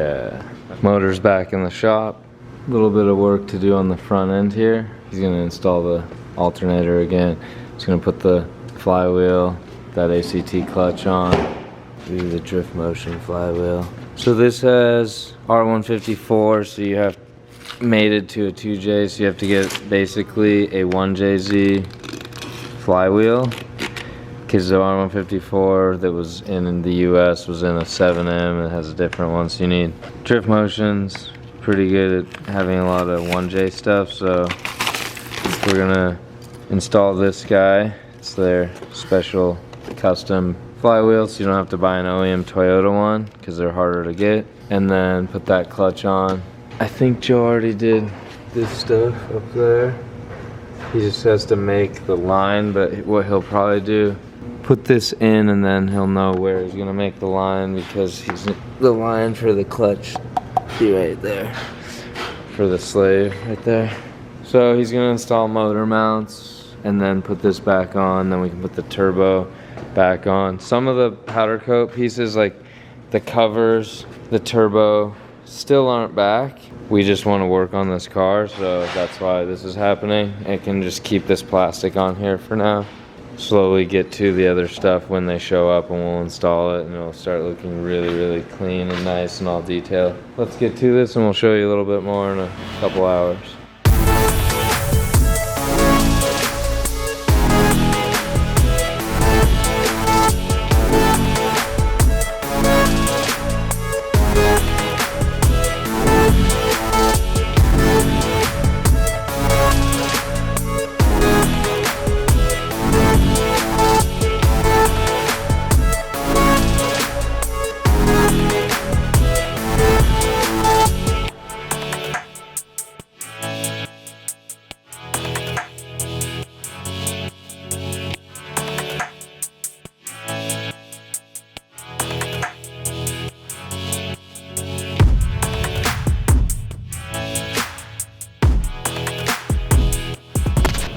Yeah. Motor's back in the shop. A little bit of work to do on the front end here. He's gonna install the alternator again. He's gonna put the flywheel, that ACT clutch on. Do the drift motion flywheel. So this has R154, so you have mated to a 2J, so you have to get basically a 1JZ flywheel. Because the R154 that was in the US was in a 7M, it has a different one, so you need drift motions. Pretty good at having a lot of 1J stuff, so we're gonna install this guy. It's their special custom flywheel, so you don't have to buy an OEM Toyota one because they're harder to get. And then put that clutch on. I think Joe already did this stuff up there. He just has to make the line, but what he'll probably do, put this in and then he'll know where he's gonna make the line, because the line for the clutch be right there, for the slave right there. So he's gonna install motor mounts and then put this back on, then we can put the turbo back on. Some of the powder coat pieces, like the covers, the turbo, still aren't back. We just want to work on this car, so that's why this is happening. I can just keep this plastic on here for now. Slowly get to the other stuff when they show up, and we'll install it and it'll start looking really, really clean and nice and all detailed. Let's get to this and we'll show you a little bit more in a couple hours.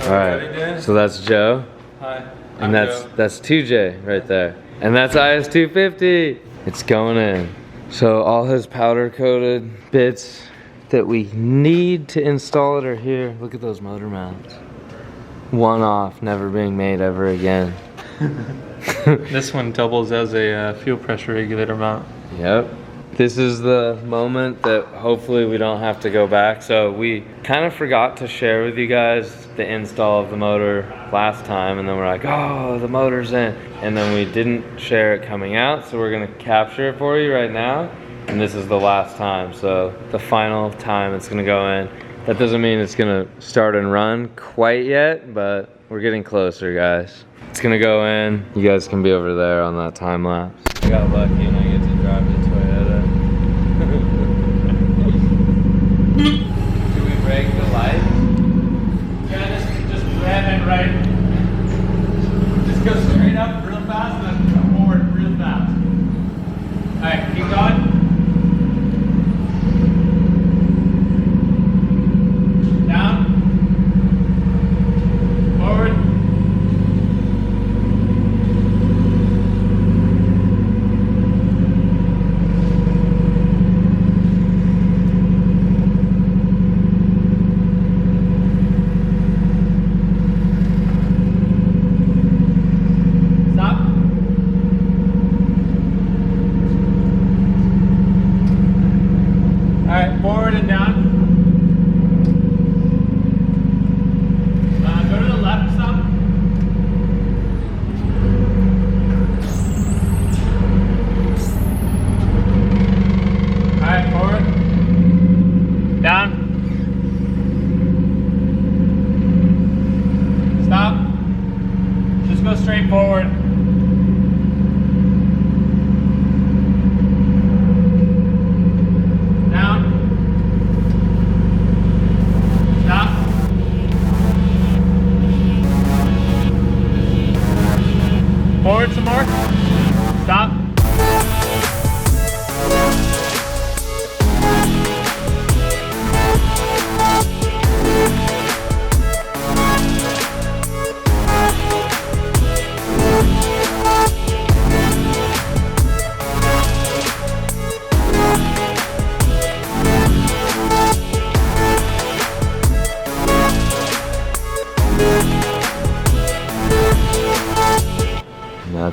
Alright, so that's Joe. Hi. And that's 2J right there. And that's IS250. It's going in. So all his powder coated bits that we need to install it are here. Look at those motor mounts. One off, never being made ever again. This one doubles as a fuel pressure regulator mount. Yep. This is the moment that hopefully we don't have to go back. So we kind of forgot to share with you guys the install of the motor last time, and then we're like, oh, the motor's in. And then we didn't share it coming out, so we're gonna capture it for you right now. And this is the last time, so the final time it's gonna go in. That doesn't mean it's gonna start and run quite yet, but we're getting closer, guys. It's gonna go in. You guys can be over there on that time lapse. I got lucky and I get to drive the Toyota. Do we break the lights? Yeah, just rev it right. Just go straight up real fast and then come forward real fast. Alright, keep going. Down. Forward.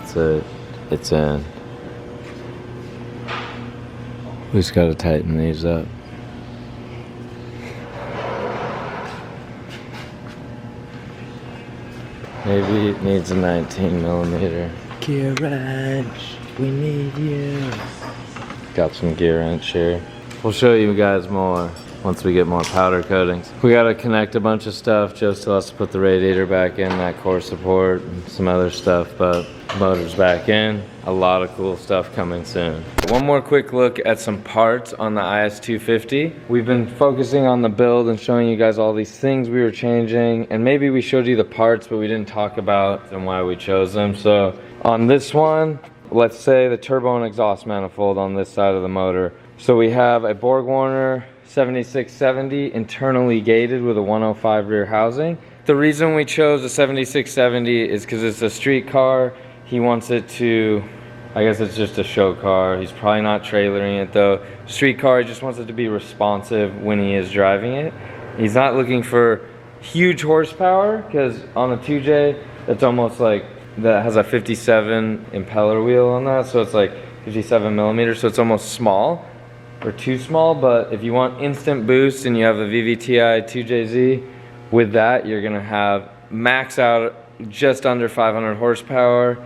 That's it. It's in. We just gotta tighten these up. Maybe it needs a 19mm. Gear wrench, we need you. Got some gear wrench here. We'll show you guys more once we get more powder coatings. We gotta connect a bunch of stuff. Joe still has to put the radiator back in, that core support, and some other stuff, but motor's back in. A lot of cool stuff coming soon. One more quick look at some parts on the IS250. We've been focusing on the build and showing you guys all these things we were changing, and maybe we showed you the parts, but we didn't talk about and why we chose them. So on this one, let's say the turbo and exhaust manifold on this side of the motor. So we have a BorgWarner 7670 internally gated with a 105 rear housing. The reason we chose a 7670 is because it's a street car. He wants it to, I guess it's just a show car. He's probably not trailering it though. Street car, he just wants it to be responsive when he is driving it. He's not looking for huge horsepower, because on the 2J, it's almost like, that has a 57 impeller wheel on that, so it's like 57mm, so it's almost small, or too small. But if you want instant boost and you have a VVTi 2JZ, with that you're gonna have max out just under 500 horsepower,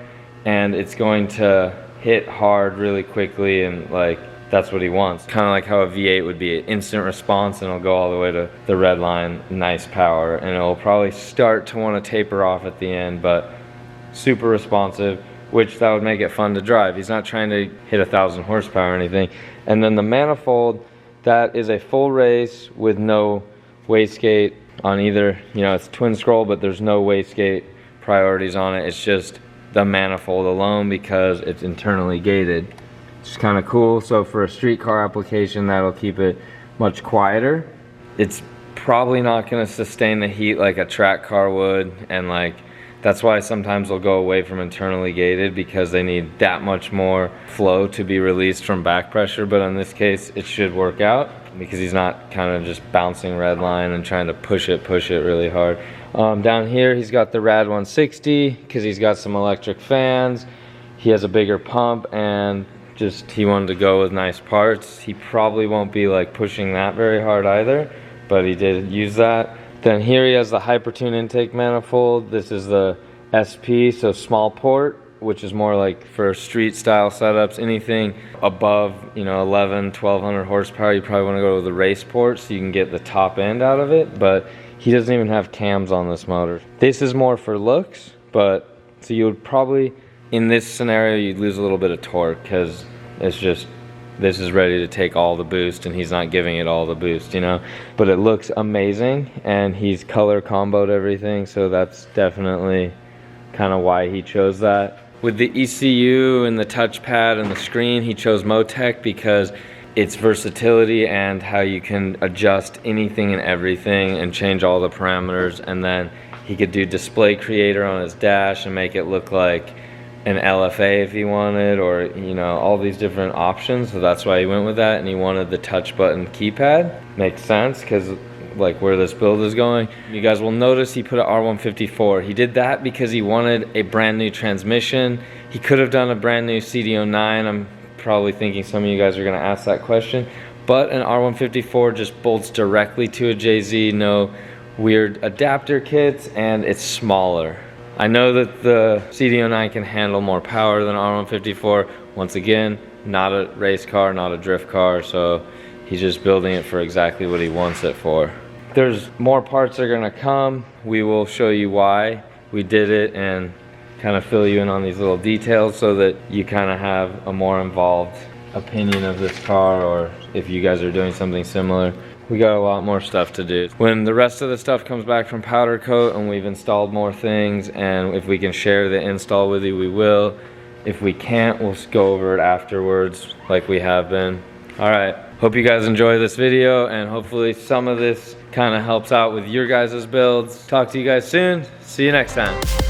and it's going to hit hard really quickly, and like that's what he wants. Kind of like how a V8 would be, an instant response, and it'll go all the way to the red line, nice power, and it'll probably start to want to taper off at the end, but super responsive, which that would make it fun to drive. He's not trying to hit 1,000 horsepower or anything. And then the manifold, that is a full race with no wastegate on either, you know, it's twin scroll, but there's no wastegate priorities on it. It's just the manifold alone because it's internally gated. It's kind of cool. So for a street car application, that'll keep it much quieter. It's probably not going to sustain the heat like a track car would, and like that's why sometimes they'll go away from internally gated, because they need that much more flow to be released from back pressure. But in this case, it should work out because he's not kind of just bouncing red line and trying to push it really hard. Down here, he's got the Rad 160 because he's got some electric fans. He has a bigger pump, and just he wanted to go with nice parts. He probably won't be like pushing that very hard either, but he did use that. Then here he has the Hypertune intake manifold. This is the SP, so small port, which is more like for street style setups. Anything above, you know, 1200 horsepower, you probably want to go to the race port so you can get the top end out of it, but he doesn't even have cams on this motor. This is more for looks, but so you would probably, in this scenario, you'd lose a little bit of torque because it's just, this is ready to take all the boost and he's not giving it all the boost, you know. But it looks amazing, and he's color comboed everything, so that's definitely kind of why he chose that. With the ECU and the touchpad and the screen, he chose Motec because its versatility and how you can adjust anything and everything and change all the parameters, and then he could do display creator on his dash and make it look like an LFA if he wanted, or you know, all these different options. So that's why he went with that, and he wanted the touch button keypad. Makes sense because like where this build is going. You guys will notice he put an R154. He did that because he wanted a brand new transmission. He could have done a brand new CD09. I'm probably thinking some of you guys are going to ask that question, but an R154 just bolts directly to a JZ, no weird adapter kits, and it's smaller. I know that the CD09 can handle more power than R154. Once again, not a race car, not a drift car, so he's just building it for exactly what he wants it for. There's more parts that are gonna come. We will show you why we did it and kind of fill you in on these little details so that you kind of have a more involved opinion of this car, or if you guys are doing something similar. We got a lot more stuff to do. When the rest of the stuff comes back from powder coat and we've installed more things, and if we can share the install with you, we will. If we can't, we'll go over it afterwards like we have been. All right, hope you guys enjoy this video, and hopefully some of this kind of helps out with your guys' builds. Talk to you guys soon. See you next time.